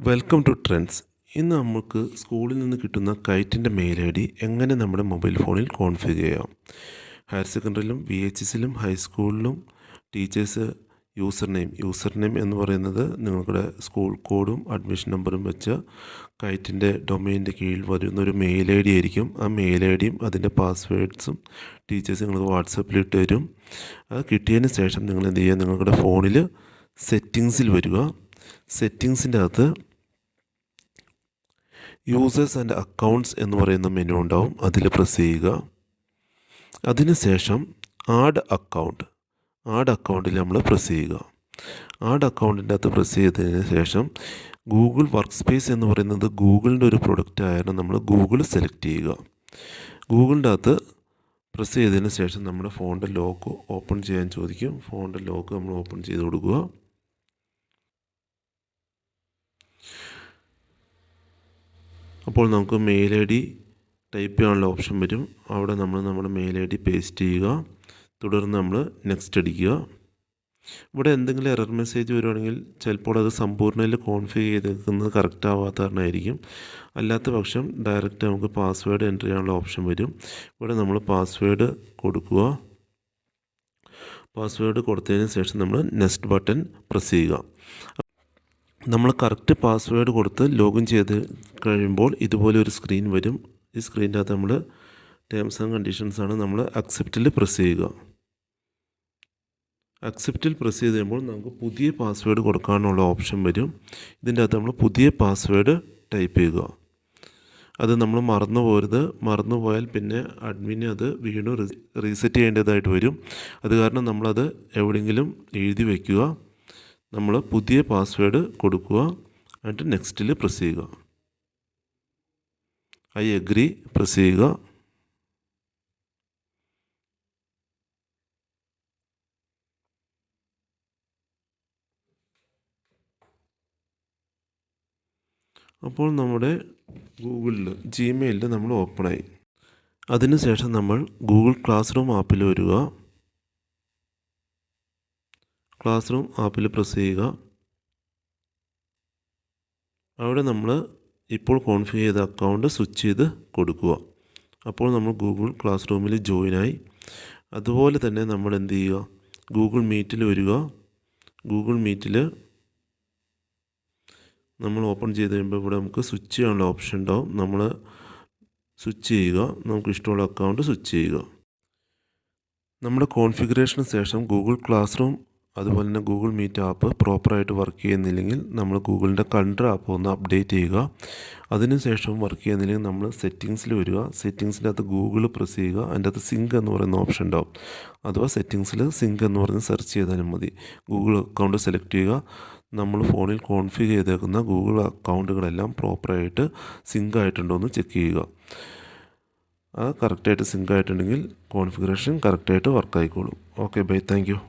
Welcome to trends. ഇന്ന് നമുക്ക് സ്കൂളിൽ നിന്ന് കിട്ടുന്ന കൈറ്റിൻ്റെ മെയിൽ ഐ ഡി എങ്ങനെ നമ്മുടെ മൊബൈൽ ഫോണിൽ കോൺഫിഗർ ചെയ്യാം. ഹയർ സെക്കൻഡറിയിലും VHSലും ഹൈസ്കൂളിലും ടീച്ചേഴ്സ് യൂസർ നെയിം എന്ന് പറയുന്നത് നിങ്ങളുടെ സ്കൂൾ കോഡും അഡ്മിഷൻ നമ്പറും വെച്ച് കൈറ്റിൻ്റെ ഡൊമൈൻ്റെ കീഴിൽ വരുന്നൊരു മെയിൽ ഐ ഡി ആയിരിക്കും. ആ മെയിൽ ഐ ഡിയും അതിൻ്റെ പാസ്വേഡ്സും ടീച്ചേഴ്സ് നിങ്ങൾക്ക് വാട്സപ്പിൽ ഇട്ട് തരും. അത് കിട്ടിയതിന് ശേഷം നിങ്ങൾ എന്ത് ചെയ്യുക, നിങ്ങളുടെ ഫോണിൽ സെറ്റിങ്സിൽ വരിക. സെറ്റിങ്സിൻ്റെ അകത്ത് യൂസേഴ്സ് ആൻഡ് അക്കൗണ്ട്സ് എന്ന് പറയുന്ന മെനു ഉണ്ടാവും. അതിൽ പ്രസ് ചെയ്യുക. അതിനുശേഷം ആഡ് അക്കൗണ്ടിൽ നമ്മൾ പ്രസ് ചെയ്യുക. ആഡ് അക്കൗണ്ടിൻ്റെ അകത്ത് പ്രസ് ചെയ്തതിന് ശേഷം ഗൂഗിൾ വർക്ക് സ്പേസ് എന്ന് പറയുന്നത് ഗൂഗിളിൻ്റെ ഒരു പ്രൊഡക്റ്റ് ആയിരുന്നു. നമ്മൾ ഗൂഗിൾ സെലക്ട് ചെയ്യുക. ഗൂഗിളിൻ്റെ അകത്ത് പ്രസ് ചെയ്തതിന് ശേഷം നമ്മുടെ ഫോണിൻ്റെ ലോക്ക് ഓപ്പൺ ചെയ്യാൻ ചോദിക്കും. ഫോണിൻ്റെ ലോക്ക് നമ്മൾ ഓപ്പൺ ചെയ്ത് കൊടുക്കുക. അപ്പോൾ നമുക്ക് മെയിൽ ഐ ഡി ടൈപ്പ് ചെയ്യാനുള്ള ഓപ്ഷൻ വരും. അവിടെ നമ്മൾ നമ്മുടെ മെയിൽ ഐ ഡി പേസ്റ്റ് ചെയ്യുക. തുടർന്ന് നമ്മൾ നെക്സ്റ്റ് അടിക്കുക. ഇവിടെ എന്തെങ്കിലും എറർ മെസ്സേജ് വരുവാണെങ്കിൽ ചിലപ്പോൾ അത് സമ്പൂർണ്ണയിൽ കോൺഫിഗർ ചെയ്തേക്കുന്നത് കറക്റ്റ് ആവാത്ത കാരണമായിരിക്കും. അല്ലാത്ത പക്ഷം ഡയറക്റ്റ് നമുക്ക് പാസ്വേഡ് എൻ്റർ ചെയ്യാനുള്ള ഓപ്ഷൻ വരും. ഇവിടെ നമ്മൾ പാസ്വേഡ് കൊടുക്കുക. പാസ്വേഡ് കൊടുത്തതിന് ശേഷം നമ്മൾ നെക്സ്റ്റ് ബട്ടൺ പ്രസ് ചെയ്യുക. നമ്മൾ കറക്റ്റ് പാസ്വേഡ് കൊടുത്ത് ലോഗിൻ ചെയ്ത് കഴിയുമ്പോൾ ഇതുപോലെ ഒരു സ്ക്രീൻ വരും. ഈ സ്ക്രീനിൻ്റെ അകത്ത് നമ്മൾ ടേംസ് ആൻഡ് കണ്ടീഷൻസാണ്. നമ്മൾ അക്സെപ്റ്റിൽ പ്രസ് ചെയ്യുക. അക്സെപ്റ്റിൽ പ്രസ് ചെയ്ത് കഴിയുമ്പോൾ നമുക്ക് പുതിയ പാസ്വേഡ് കൊടുക്കാനുള്ള ഓപ്ഷൻ വരും. ഇതിൻ്റെ അകത്ത് നമ്മൾ പുതിയ പാസ്വേഡ് ടൈപ്പ് ചെയ്യുക. അത് നമ്മൾ മറന്നുപോയാൽ പിന്നെ അഡ്മിന് അത് വീണ്ടും റീസെറ്റ് ചെയ്യേണ്ടതായിട്ട് വരും. അത് കാരണം നമ്മളത് എവിടെയെങ്കിലും എഴുതി വയ്ക്കുക. നമ്മൾ പുതിയ പാസ്വേഡ് കൊടുക്കുക. എന്നിട്ട് നെക്സ്റ്റിൽ പ്രസ് ചെയ്യുക. ഐ അഗ്രി പ്രസ് ചെയ്യുക. അപ്പോൾ നമ്മുടെ ജിമെയിലിൽ നമ്മൾ ഓപ്പണായി. അതിനുശേഷം നമ്മൾ ഗൂഗിൾ ക്ലാസ് റൂം ആപ്പിൽ വരിക. ക്ലാസ് റൂം ആപ്പിൽ പ്രസ് ചെയ്യുക. അവിടെ നമ്മൾ ഇപ്പോൾ കോൺഫിഗർ ചെയ്ത അക്കൗണ്ട് സ്വിച്ച് ചെയ്ത് കൊടുക്കുക. അപ്പോൾ നമ്മൾ ഗൂഗിൾ ക്ലാസ് റൂമിൽ ജോയിനായി. അതുപോലെ തന്നെ നമ്മൾ എന്ത് ചെയ്യുക, ഗൂഗിൾ മീറ്റിൽ വരിക. ഗൂഗിൾ മീറ്റിൽ നമ്മൾ ഓപ്പൺ ചെയ്ത് കഴിയുമ്പോൾ ഇവിടെ നമുക്ക് സ്വിച്ച് ചെയ്യാനുള്ള ഓപ്ഷൻ ഉണ്ടാവും. നമ്മൾ സ്വിച്ച് ചെയ്യുക. നമുക്ക് ഇഷ്ടമുള്ള അക്കൗണ്ട് സ്വിച്ച് ചെയ്യുക. നമ്മുടെ കോൺഫിഗറേഷന് ശേഷം ഗൂഗിൾ ക്ലാസ് റൂം അതുപോലെ തന്നെ ഗൂഗിൾ മീറ്റ് ആപ്പ് പ്രോപ്പറായിട്ട് വർക്ക് ചെയ്യുന്നില്ലെങ്കിൽ നമ്മൾ ഗൂഗിളിൻ്റെ കണ്ടർ ആപ്പ് ഒന്ന് അപ്ഡേറ്റ് ചെയ്യുക. അതിനുശേഷം വർക്ക് ചെയ്യുന്നില്ലെങ്കിൽ നമ്മൾ സെറ്റിങ്സിൽ വരിക. സെറ്റിങ്സിൻ്റെ അകത്ത് ഗൂഗിൾ പ്രസ് ചെയ്യുക. അതിൻ്റെ അകത്ത് സിങ്ക് എന്ന് പറയുന്ന ഓപ്ഷൻ ഉണ്ടാവും. അഥവാ സെറ്റിങ്സിൽ സിങ്ക് എന്ന് പറഞ്ഞ് സെർച്ച് ചെയ്താലും മതി. ഗൂഗിൾ അക്കൗണ്ട് സെലക്ട് ചെയ്യുക. നമ്മൾ ഫോണിൽ കോൺഫിഗർ ചെയ്തേക്കുന്ന ഗൂഗിൾ അക്കൗണ്ടുകളെല്ലാം പ്രോപ്പറായിട്ട് സിങ്ക് ആയിട്ടുണ്ടോ എന്ന് ചെക്ക് ചെയ്യുക. കറക്റ്റായിട്ട് സിങ്ക് ആയിട്ടുണ്ടെങ്കിൽ കോൺഫിഗറേഷൻ കറക്റ്റായിട്ട് വർക്ക് ആയിക്കോളും. Okay bye, thank you.